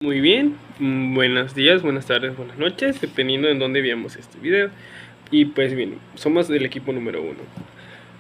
Muy bien, buenos días, buenas tardes, buenas noches, dependiendo de dónde veamos este video. Y pues bien, somos del equipo número 1.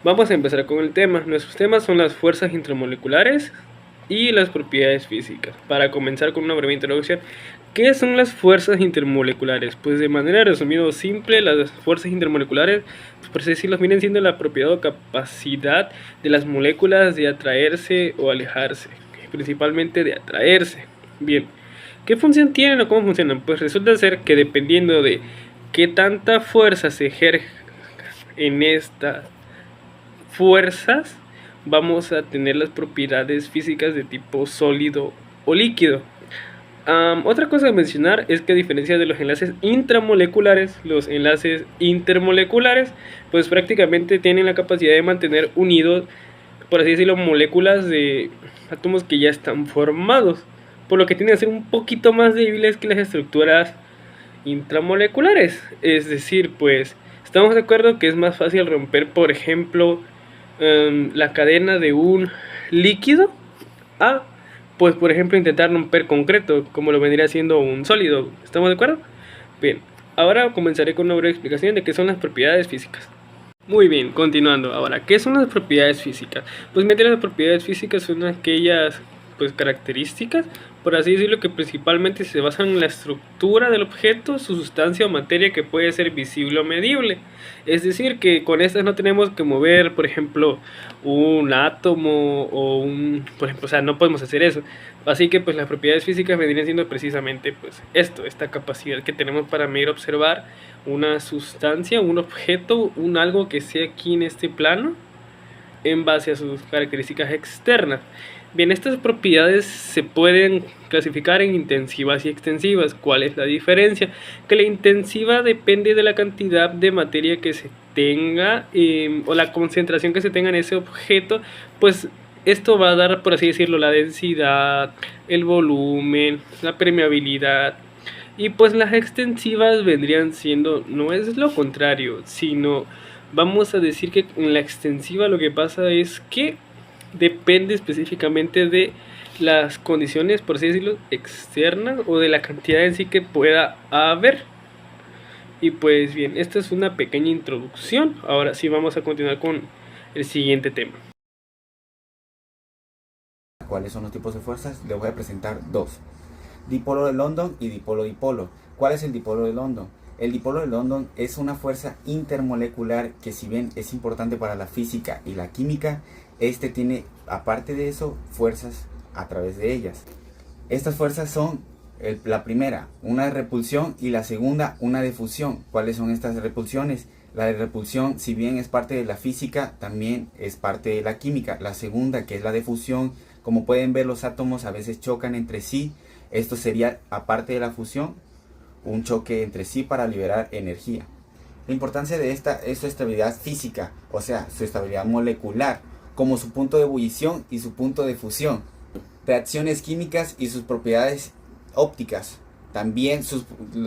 Vamos a empezar con el tema. Nuestros temas son las fuerzas intramoleculares y las propiedades físicas. Para comenzar con una breve introducción, ¿qué son las fuerzas intermoleculares? Pues de manera resumida o simple, las fuerzas intermoleculares, pues por así decirlo, vienen siendo la propiedad o capacidad de las moléculas de atraerse o alejarse, principalmente de atraerse. Bien, ¿qué función tienen o cómo funcionan? Pues resulta ser que dependiendo de qué tanta fuerza se ejerce en estas fuerzas, vamos a tener las propiedades físicas de tipo sólido o líquido. Otra cosa a mencionar es que a diferencia de los enlaces intramoleculares, los enlaces intermoleculares pues prácticamente tienen la capacidad de mantener unidos, por así decirlo, moléculas de átomos que ya están formados, por lo que tienden a ser un poquito más débiles que las estructuras intramoleculares. Es decir, pues estamos de acuerdo que es más fácil romper, por ejemplo, la cadena de un líquido a, pues por ejemplo, intentar romper concreto, como lo vendría siendo un sólido. ¿Estamos de acuerdo? Bien, ahora comenzaré con una breve explicación de qué son las propiedades físicas. Muy bien, continuando. Ahora, ¿qué son las propiedades físicas? Pues mediante las propiedades físicas son aquellas pues características, por así decirlo, que principalmente se basan en la estructura del objeto, su sustancia o materia que puede ser visible o medible. Es decir, que con estas no tenemos que mover, por ejemplo, un átomo o un, por ejemplo, o sea, no podemos hacer eso. Así que pues las propiedades físicas vendrían siendo precisamente pues esto, esta capacidad que tenemos para medir, observar una sustancia, un objeto, un algo que sea aquí en este plano en base a sus características externas. Bien, estas propiedades se pueden clasificar en intensivas y extensivas. ¿Cuál es la diferencia? Que la intensiva depende de la cantidad de materia que se tenga o la concentración que se tenga en ese objeto, pues esto va a dar, por así decirlo, la densidad, el volumen, la permeabilidad. Y pues las extensivas vendrían siendo, no es lo contrario, sino vamos a decir que en la extensiva lo que pasa es que depende específicamente de las condiciones, por así decirlo, externas o de la cantidad en sí que pueda haber. Y pues bien, esta es una pequeña introducción. Ahora sí vamos a continuar con el siguiente tema. ¿Cuáles son los tipos de fuerzas? Les voy a presentar dos: dipolo de London y dipolo-dipolo. ¿Cuál es el dipolo de London? El dipolo de London es una fuerza intermolecular que, si bien es importante para la física y la química, este tiene, aparte de eso, fuerzas a través de ellas. Estas fuerzas son, la primera, una de repulsión, y la segunda, una de fusión. ¿Cuáles son estas repulsiones? La de repulsión, si bien es parte de la física, también es parte de la química. La segunda, que es la de fusión, como pueden ver, los átomos a veces chocan entre sí. Esto sería, aparte de la fusión, un choque entre sí para liberar energía. La importancia de esta es su estabilidad física, o sea, su estabilidad molecular, como su punto de ebullición y su punto de fusión. Reacciones químicas y sus propiedades ópticas. También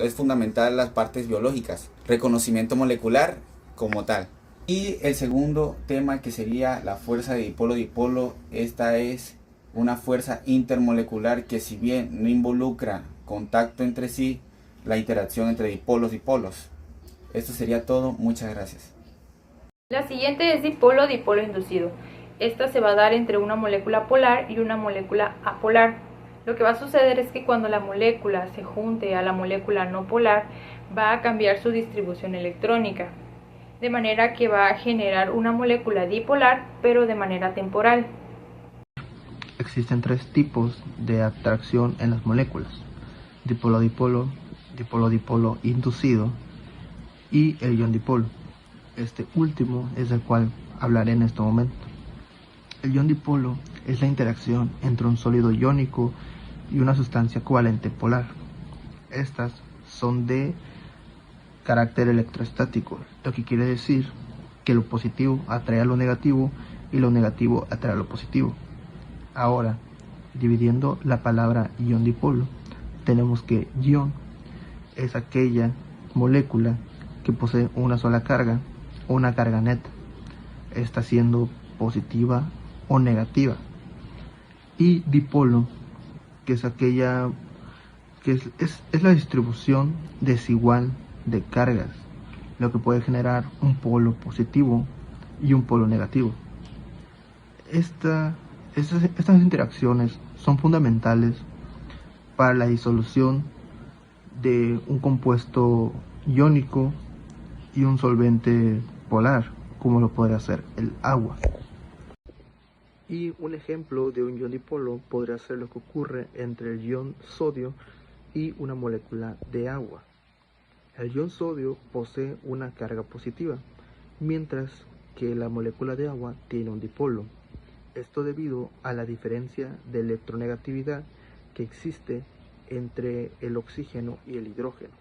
es fundamental las partes biológicas. Reconocimiento molecular como tal. Y el segundo tema, que sería la fuerza de dipolo-dipolo. Esta es una fuerza intermolecular que, si bien no involucra contacto entre sí, la interacción entre dipolos. Esto sería todo. Muchas gracias. La siguiente es dipolo-dipolo inducido. Esta se va a dar entre una molécula polar y una molécula apolar. Lo que va a suceder es que cuando la molécula se junte a la molécula no polar, va a cambiar su distribución electrónica, de manera que va a generar una molécula dipolar, pero de manera temporal. Existen tres tipos de atracción en las moléculas: dipolo-dipolo, dipolo-dipolo inducido y el ion-dipolo. Este último es el cual hablaré en este momento. El ion-dipolo es la interacción entre un sólido iónico y una sustancia covalente polar. Estas son de carácter electrostático, lo que quiere decir que lo positivo atrae a lo negativo y lo negativo atrae a lo positivo. Ahora, dividiendo la palabra ion-dipolo, tenemos que ion es aquella molécula que posee una sola carga o una carga neta, esta siendo positiva o negativa. Y dipolo, que es aquella que es la distribución desigual de cargas, lo que puede generar un polo positivo y un polo negativo. Estas interacciones son fundamentales para la disolución de un compuesto iónico y un solvente polar, como lo podría ser el agua. Y un ejemplo de un ion dipolo podría ser lo que ocurre entre el ion sodio y una molécula de agua. El ion sodio posee una carga positiva, mientras que la molécula de agua tiene un dipolo. Esto debido a la diferencia de electronegatividad que existe entre el oxígeno y el hidrógeno.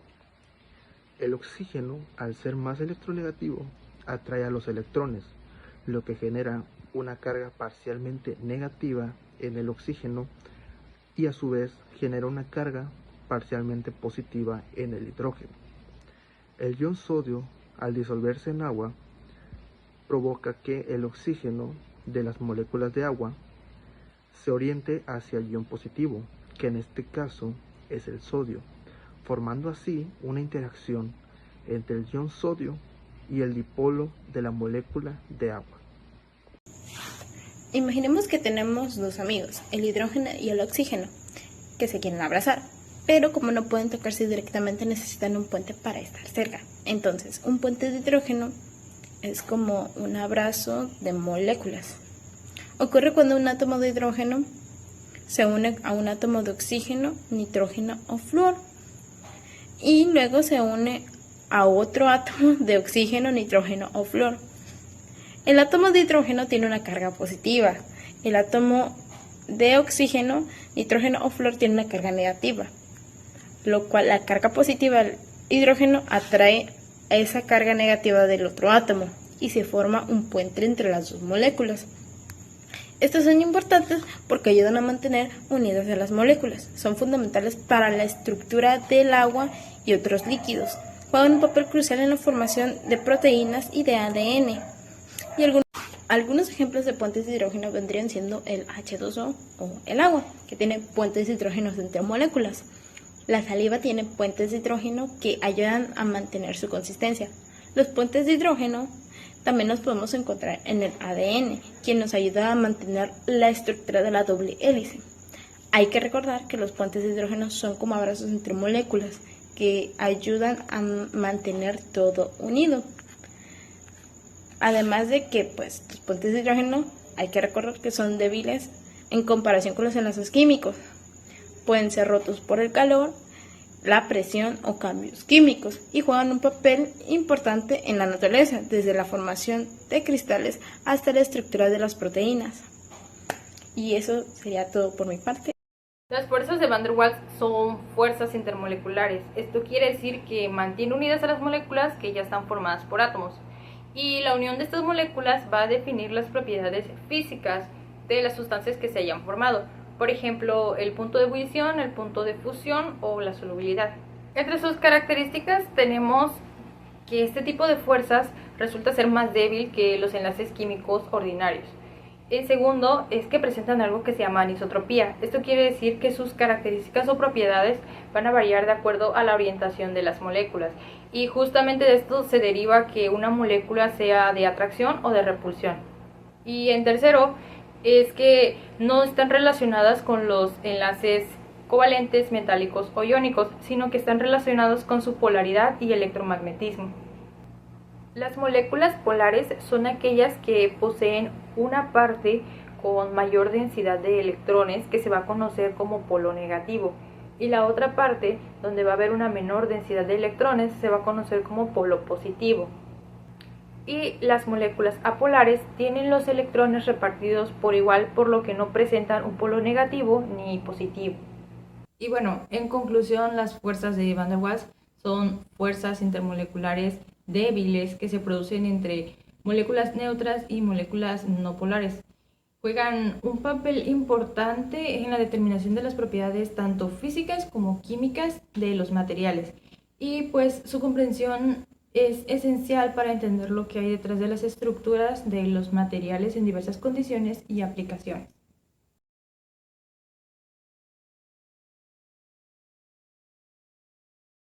El oxígeno, al ser más electronegativo, atrae a los electrones, lo que genera una carga parcialmente negativa en el oxígeno y a su vez genera una carga parcialmente positiva en el hidrógeno. El ion sodio, al disolverse en agua, provoca que el oxígeno de las moléculas de agua se oriente hacia el ion positivo, que en este caso es el sodio, formando así una interacción entre el ion sodio y el dipolo de la molécula de agua. Imaginemos que tenemos dos amigos, el hidrógeno y el oxígeno, que se quieren abrazar, pero como no pueden tocarse directamente necesitan un puente para estar cerca. Entonces, un puente de hidrógeno es como un abrazo de moléculas. Ocurre cuando un átomo de hidrógeno se une a un átomo de oxígeno, nitrógeno o flúor, y luego se une a otro átomo de oxígeno, nitrógeno o flúor. El átomo de hidrógeno tiene una carga positiva, el átomo de oxígeno, nitrógeno o flúor tiene una carga negativa, lo cual la carga positiva del hidrógeno atrae a esa carga negativa del otro átomo y se forma un puente entre las dos moléculas. Estos son importantes porque ayudan a mantener unidas a las moléculas, son fundamentales para la estructura del agua y otros líquidos, juegan un papel crucial en la formación de proteínas y de ADN. Y algunos ejemplos de puentes de hidrógeno vendrían siendo el H2O o el agua, que tiene puentes de hidrógeno entre moléculas. La saliva tiene puentes de hidrógeno que ayudan a mantener su consistencia. Los puentes de hidrógeno también los podemos encontrar en el ADN, quien nos ayuda a mantener la estructura de la doble hélice. Hay que recordar que los puentes de hidrógeno son como abrazos entre moléculas que ayudan a mantener todo unido. Además de que los puentes de hidrógeno hay que recordar que son débiles en comparación con los enlaces químicos. Pueden ser rotos por el calor, la presión o cambios químicos y juegan un papel importante en la naturaleza, desde la formación de cristales hasta la estructura de las proteínas. Y eso sería todo por mi parte. Las fuerzas de Van der Waals son fuerzas intermoleculares. Esto quiere decir que mantiene unidas a las moléculas que ya están formadas por átomos. Y la unión de estas moléculas va a definir las propiedades físicas de las sustancias que se hayan formado. Por ejemplo, el punto de ebullición, el punto de fusión o la solubilidad. Entre sus características tenemos que este tipo de fuerzas resulta ser más débil que los enlaces químicos ordinarios. El segundo es que presentan algo que se llama anisotropía. Esto quiere decir que sus características o propiedades van a variar de acuerdo a la orientación de las moléculas. Y justamente de esto se deriva que una molécula sea de atracción o de repulsión. Y en tercero es que no están relacionadas con los enlaces covalentes, metálicos o iónicos, sino que están relacionados con su polaridad y electromagnetismo. Las moléculas polares son aquellas que poseen una parte con mayor densidad de electrones que se va a conocer como polo negativo y la otra parte donde va a haber una menor densidad de electrones se va a conocer como polo positivo. Y las moléculas apolares tienen los electrones repartidos por igual, por lo que no presentan un polo negativo ni positivo. Y bueno, en conclusión, las fuerzas de Van der Waals son fuerzas intermoleculares débiles que se producen entre moléculas neutras y moléculas no polares. Juegan un papel importante en la determinación de las propiedades tanto físicas como químicas de los materiales. Y pues su comprensión es esencial para entender lo que hay detrás de las estructuras de los materiales en diversas condiciones y aplicaciones.